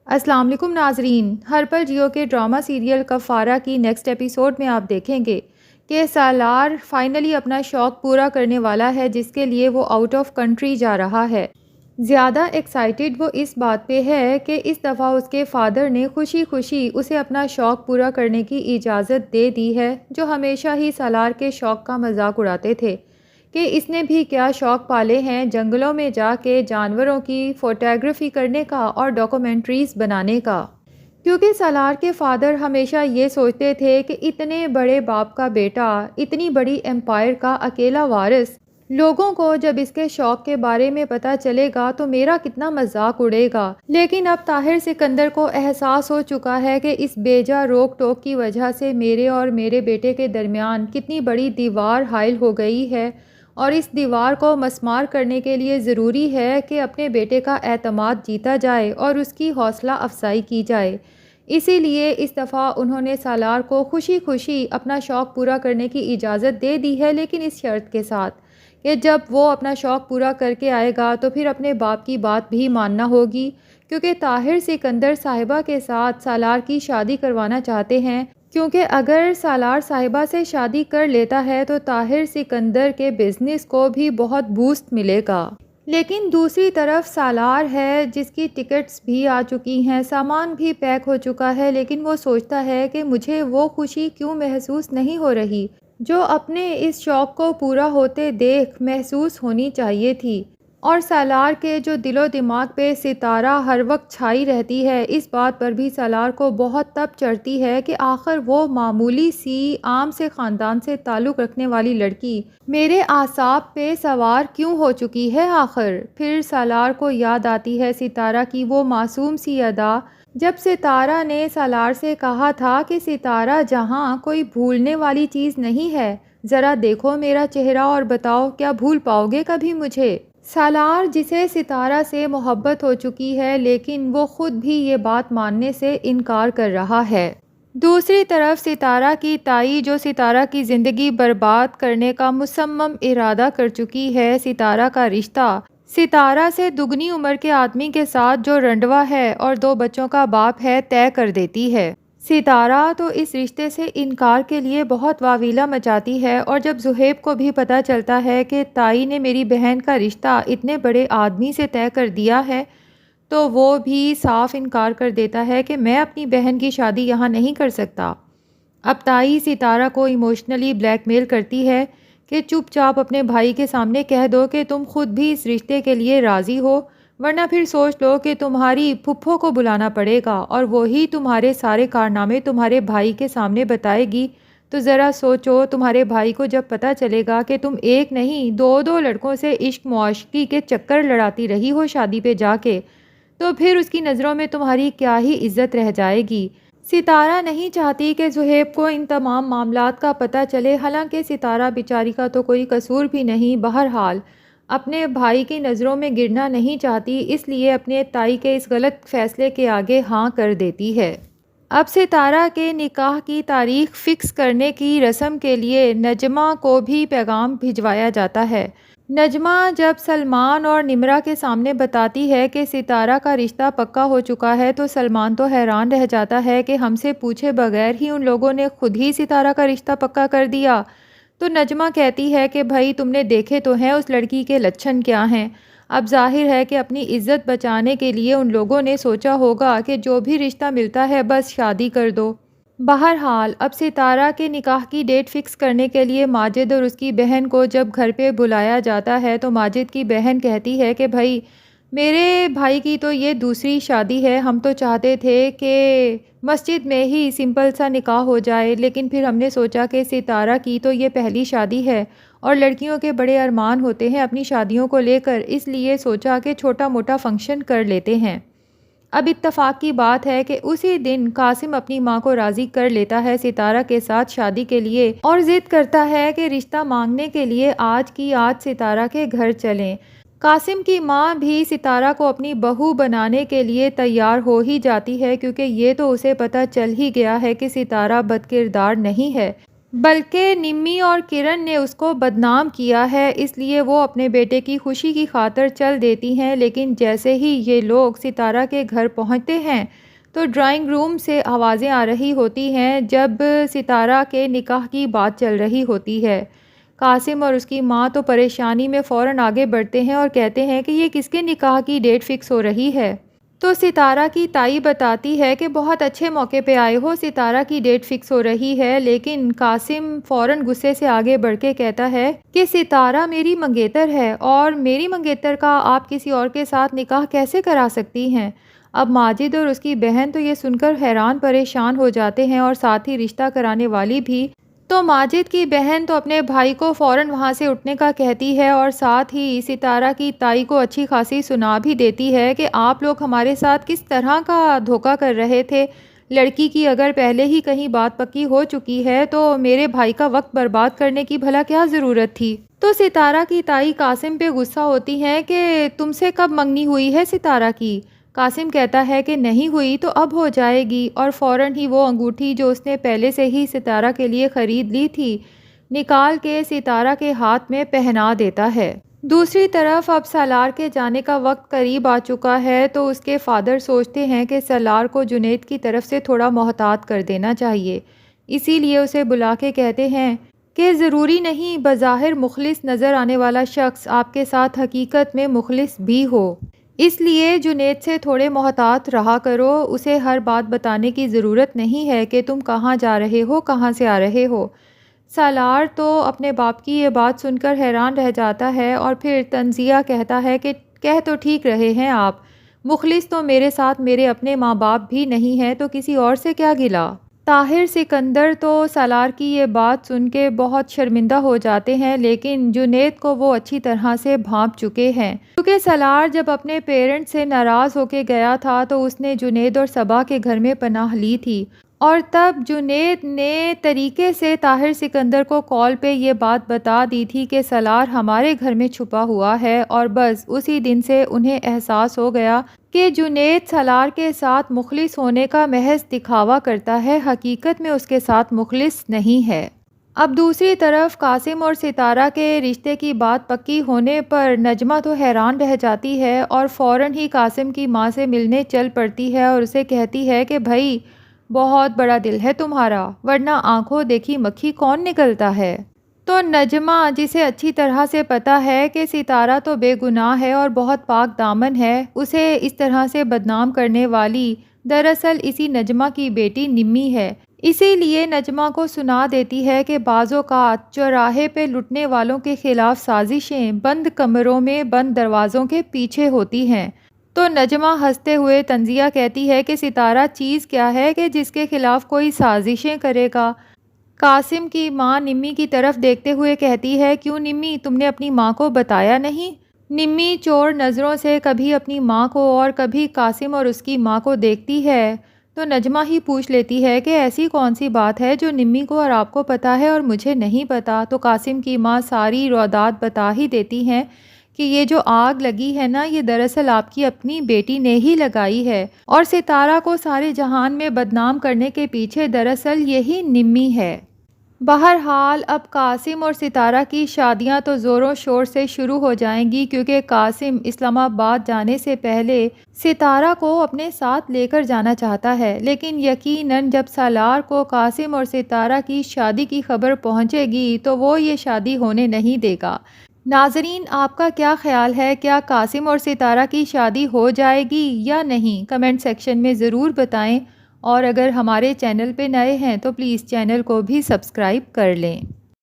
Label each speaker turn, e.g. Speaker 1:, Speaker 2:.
Speaker 1: السلام علیکم ناظرین، ہر پل جیو کے ڈرامہ سیریل کفارہ کی نیکسٹ ایپیسوڈ میں آپ دیکھیں گے کہ سالار فائنلی اپنا شوق پورا کرنے والا ہے جس کے لیے وہ آؤٹ آف کنٹری جا رہا ہے۔ زیادہ ایکسائٹڈ وہ اس بات پہ ہے کہ اس دفعہ اس کے فادر نے خوشی خوشی اسے اپنا شوق پورا کرنے کی اجازت دے دی ہے، جو ہمیشہ ہی سالار کے شوق کا مذاق اڑاتے تھے کہ اس نے بھی کیا شوق پالے ہیں جنگلوں میں جا کے جانوروں کی فوٹوگرافی کرنے کا اور ڈاکومنٹریز بنانے کا، کیونکہ سالار کے فادر ہمیشہ یہ سوچتے تھے کہ اتنے بڑے باپ کا بیٹا، اتنی بڑی امپائر کا اکیلا وارث، لوگوں کو جب اس کے شوق کے بارے میں پتہ چلے گا تو میرا کتنا مذاق اڑے گا۔ لیکن اب طاہر سکندر کو احساس ہو چکا ہے کہ اس بیجا روک ٹوک کی وجہ سے میرے اور میرے بیٹے کے درمیان کتنی بڑی دیوار حائل ہو گئی ہے، اور اس دیوار کو مسمار کرنے کے لیے ضروری ہے کہ اپنے بیٹے کا اعتماد جیتا جائے اور اس کی حوصلہ افزائی کی جائے۔ اسی لیے اس دفعہ انہوں نے سالار کو خوشی خوشی اپنا شوق پورا کرنے کی اجازت دے دی ہے، لیکن اس شرط کے ساتھ کہ جب وہ اپنا شوق پورا کر کے آئے گا تو پھر اپنے باپ کی بات بھی ماننا ہوگی، کیونکہ طاہر سکندر صاحبہ کے ساتھ سالار کی شادی کروانا چاہتے ہیں، کیونکہ اگر سالار صاحبہ سے شادی کر لیتا ہے تو طاہر سکندر کے بزنس کو بھی بہت بوسٹ ملے گا۔ لیکن دوسری طرف سالار ہے جس کی ٹکٹس بھی آ چکی ہیں، سامان بھی پیک ہو چکا ہے، لیکن وہ سوچتا ہے کہ مجھے وہ خوشی کیوں محسوس نہیں ہو رہی جو اپنے اس شوق کو پورا ہوتے دیکھ محسوس ہونی چاہیے تھی۔ اور سالار کے جو دل و دماغ پہ ستارہ ہر وقت چھائی رہتی ہے، اس بات پر بھی سالار کو بہت تپ چڑھتی ہے کہ آخر وہ معمولی سی عام سے خاندان سے تعلق رکھنے والی لڑکی میرے اعصاب پہ سوار کیوں ہو چکی ہے آخر۔ پھر سالار کو یاد آتی ہے ستارہ کی وہ معصوم سی ادا، جب ستارہ نے سالار سے کہا تھا کہ ستارہ جہاں کوئی بھولنے والی چیز نہیں ہے، ذرا دیکھو میرا چہرہ اور بتاؤ کیا بھول پاؤ گے کبھی مجھے۔ سالار جسے ستارہ سے محبت ہو چکی ہے لیکن وہ خود بھی یہ بات ماننے سے انکار کر رہا ہے۔ دوسری طرف ستارہ کی تائی جو ستارہ کی زندگی برباد کرنے کا مصمم ارادہ کر چکی ہے، ستارہ کا رشتہ ستارہ سے دگنی عمر کے آدمی کے ساتھ جو رنڈوا ہے اور 2 بچوں کا باپ ہے طے کر دیتی ہے۔ ستارہ تو اس رشتے سے انکار کے لیے بہت واویلا مچاتی ہے، اور جب زہیب کو بھی پتہ چلتا ہے کہ تائی نے میری بہن کا رشتہ اتنے بڑے آدمی سے طے کر دیا ہے تو وہ بھی صاف انکار کر دیتا ہے کہ میں اپنی بہن کی شادی یہاں نہیں کر سکتا۔ اب تائی ستارہ کو ایموشنلی بلیک میل کرتی ہے کہ چپ چاپ اپنے بھائی کے سامنے کہہ دو کہ تم خود بھی اس رشتے کے لیے راضی ہو، ورنہ پھر سوچ لو کہ تمہاری پھپھو کو بلانا پڑے گا اور وہی تمہارے سارے کارنامے تمہارے بھائی کے سامنے بتائے گی۔ تو ذرا سوچو، تمہارے بھائی کو جب پتہ چلے گا کہ تم ایک نہیں 2 لڑکوں سے عشق معاشقی کے چکر لڑاتی رہی ہو شادی پہ جا کے، تو پھر اس کی نظروں میں تمہاری کیا ہی عزت رہ جائے گی۔ ستارہ نہیں چاہتی کہ زہیب کو ان تمام معاملات کا پتہ چلے، حالانکہ ستارہ بیچاری کا تو کوئی قصور بھی نہیں، بہرحال اپنے بھائی کی نظروں میں گرنا نہیں چاہتی، اس لیے اپنے تائی کے اس غلط فیصلے کے آگے ہاں کر دیتی ہے۔ اب ستارہ کے نکاح کی تاریخ فکس کرنے کی رسم کے لیے نجمہ کو بھی پیغام بھجوایا جاتا ہے۔ نجمہ جب سلمان اور نمرہ کے سامنے بتاتی ہے کہ ستارہ کا رشتہ پکا ہو چکا ہے تو سلمان تو حیران رہ جاتا ہے کہ ہم سے پوچھے بغیر ہی ان لوگوں نے خود ہی ستارہ کا رشتہ پکا کر دیا۔ تو نجمہ کہتی ہے کہ بھائی تم نے دیکھے تو ہیں اس لڑکی کے لچھن کیا ہیں، اب ظاہر ہے کہ اپنی عزت بچانے کے لیے ان لوگوں نے سوچا ہوگا کہ جو بھی رشتہ ملتا ہے بس شادی کر دو۔ بہرحال اب ستارہ کے نکاح کی ڈیٹ فکس کرنے کے لیے ماجد اور اس کی بہن کو جب گھر پہ بلایا جاتا ہے تو ماجد کی بہن کہتی ہے کہ بھائی میرے بھائی کی تو یہ دوسری شادی ہے، ہم تو چاہتے تھے کہ مسجد میں ہی سمپل سا نکاح ہو جائے، لیکن پھر ہم نے سوچا کہ ستارہ کی تو یہ پہلی شادی ہے اور لڑکیوں کے بڑے ارمان ہوتے ہیں اپنی شادیوں کو لے کر، اس لیے سوچا کہ چھوٹا موٹا فنکشن کر لیتے ہیں۔ اب اتفاق کی بات ہے کہ اسی دن قاسم اپنی ماں کو راضی کر لیتا ہے ستارہ کے ساتھ شادی کے لیے، اور ضد کرتا ہے کہ رشتہ مانگنے کے لیے آج کی آج ستارہ کے گھر چلیں۔ قاسم کی ماں بھی ستارہ کو اپنی بہو بنانے کے لیے تیار ہو ہی جاتی ہے، کیونکہ یہ تو اسے پتہ چل ہی گیا ہے کہ ستارہ بد کردار نہیں ہے، بلکہ نمی اور کرن نے اس کو بدنام کیا ہے، اس لیے وہ اپنے بیٹے کی خوشی کی خاطر چل دیتی ہیں۔ لیکن جیسے ہی یہ لوگ ستارہ کے گھر پہنچتے ہیں تو ڈرائنگ روم سے آوازیں آ رہی ہوتی ہیں جب ستارہ کے نکاح کی بات چل رہی ہوتی ہے۔ قاسم اور اس کی ماں تو پریشانی میں فوراً آگے بڑھتے ہیں اور کہتے ہیں کہ یہ کس کے نکاح کی ڈیٹ فکس ہو رہی ہے؟ تو ستارہ کی تائی بتاتی ہے کہ بہت اچھے موقع پہ آئے ہو، ستارہ کی ڈیٹ فکس ہو رہی ہے۔ لیکن قاسم فوراً غصے سے آگے بڑھ کے کہتا ہے کہ ستارہ میری منگیتر ہے اور میری منگیتر کا آپ کسی اور کے ساتھ نکاح کیسے کرا سکتی ہیں؟ اب ماجد اور اس کی بہن تو یہ سن کر حیران پریشان ہو جاتے ہیں اور ساتھ ہی رشتہ کرانے والی بھی۔ تو ماجد کی بہن تو اپنے بھائی کو فوراً وہاں سے اٹھنے کا کہتی ہے اور ساتھ ہی ستارہ کی تائی کو اچھی خاصی سنا بھی دیتی ہے کہ آپ لوگ ہمارے ساتھ کس طرح کا دھوکہ کر رہے تھے۔ لڑکی کی اگر پہلے ہی کہیں بات پکی ہو چکی ہے تو میرے بھائی کا وقت برباد کرنے کی بھلا کیا ضرورت تھی؟ تو ستارہ کی تائی قاسم پہ غصہ ہوتی ہیں کہ تم سے کب منگنی ہوئی ہے ستارہ کی؟ قاسم کہتا ہے کہ نہیں ہوئی تو اب ہو جائے گی، اور فوراً ہی وہ انگوٹھی جو اس نے پہلے سے ہی ستارہ کے لیے خرید لی تھی نکال کے ستارہ کے ہاتھ میں پہنا دیتا ہے۔ دوسری طرف اب سالار کے جانے کا وقت قریب آ چکا ہے تو اس کے فادر سوچتے ہیں کہ سالار کو جنید کی طرف سے تھوڑا محتاط کر دینا چاہیے، اسی لیے اسے بلا کے کہتے ہیں کہ ضروری نہیں بظاہر مخلص نظر آنے والا شخص آپ کے ساتھ حقیقت میں مخلص بھی ہو، اس لیے جنید سے تھوڑے محتاط رہا کرو، اسے ہر بات بتانے کی ضرورت نہیں ہے کہ تم کہاں جا رہے ہو، کہاں سے آ رہے ہو۔ سالار تو اپنے باپ کی یہ بات سن کر حیران رہ جاتا ہے اور پھر تنزیہ کہتا ہے کہ کہہ تو ٹھیک رہے ہیں آپ، مخلص تو میرے ساتھ میرے اپنے ماں باپ بھی نہیں ہیں تو کسی اور سے کیا گلا۔ طاہر سکندر تو سالار کی یہ بات سن کے بہت شرمندہ ہو جاتے ہیں، لیکن جنید کو وہ اچھی طرح سے بھانپ چکے ہیں کیونکہ سالار جب اپنے پیرنٹ سے ناراض ہو کے گیا تھا تو اس نے جنید اور صبا کے گھر میں پناہ لی تھی، اور تب جنید نے طریقے سے طاہر سکندر کو کال پہ یہ بات بتا دی تھی کہ سالار ہمارے گھر میں چھپا ہوا ہے، اور بس اسی دن سے انہیں احساس ہو گیا کہ جنید سالار کے ساتھ مخلص ہونے کا محض دکھاوا کرتا ہے، حقیقت میں اس کے ساتھ مخلص نہیں ہے۔ اب دوسری طرف قاسم اور ستارہ کے رشتے کی بات پکی ہونے پر نجمہ تو حیران رہ جاتی ہے اور فوراً ہی قاسم کی ماں سے ملنے چل پڑتی ہے اور اسے کہتی ہے کہ بھائی بہت بڑا دل ہے تمہارا، ورنہ آنکھوں دیکھی مکھی کون نکلتا ہے۔ تو نجمہ جسے اچھی طرح سے پتہ ہے کہ ستارہ تو بے گناہ ہے اور بہت پاک دامن ہے، اسے اس طرح سے بدنام کرنے والی دراصل اسی نجمہ کی بیٹی نمی ہے، اسی لیے نجمہ کو سنا دیتی ہے کہ بعض اوقات چوراہے پہ لٹنے والوں کے خلاف سازشیں بند کمروں میں بند دروازوں کے پیچھے ہوتی ہیں۔ تو نجمہ ہنستے ہوئے تنزیہ کہتی ہے کہ ستارہ چیز کیا ہے کہ جس کے خلاف کوئی سازشیں کرے گا؟ قاسم کی ماں نمی کی طرف دیکھتے ہوئے کہتی ہے کیوں نمی، تم نے اپنی ماں کو بتایا نہیں؟ نمی چور نظروں سے کبھی اپنی ماں کو اور کبھی قاسم اور اس کی ماں کو دیکھتی ہے تو نجمہ ہی پوچھ لیتی ہے کہ ایسی کون سی بات ہے جو نمی کو اور آپ کو پتہ ہے اور مجھے نہیں پتہ؟ تو قاسم کی ماں ساری روادات بتا ہی دیتی ہیں کہ یہ جو آگ لگی ہے نا، یہ دراصل آپ کی اپنی بیٹی نے ہی لگائی ہے، اور ستارہ کو سارے جہان میں بدنام کرنے کے پیچھے دراصل یہی نمی ہے۔ بہرحال اب قاسم اور ستارہ کی شادیاں تو زور و شور سے شروع ہو جائیں گی کیونکہ قاسم اسلام آباد جانے سے پہلے ستارہ کو اپنے ساتھ لے کر جانا چاہتا ہے، لیکن یقیناً جب سالار کو قاسم اور ستارہ کی شادی کی خبر پہنچے گی تو وہ یہ شادی ہونے نہیں دے گا۔ ناظرین، آپ کا کیا خیال ہے؟ کیا قاسم اور ستارہ کی شادی ہو جائے گی یا نہیں؟ کمنٹ سیکشن میں ضرور بتائیں، اور اگر ہمارے چینل پہ نئے ہیں تو پلیز چینل کو بھی سبسکرائب کر لیں۔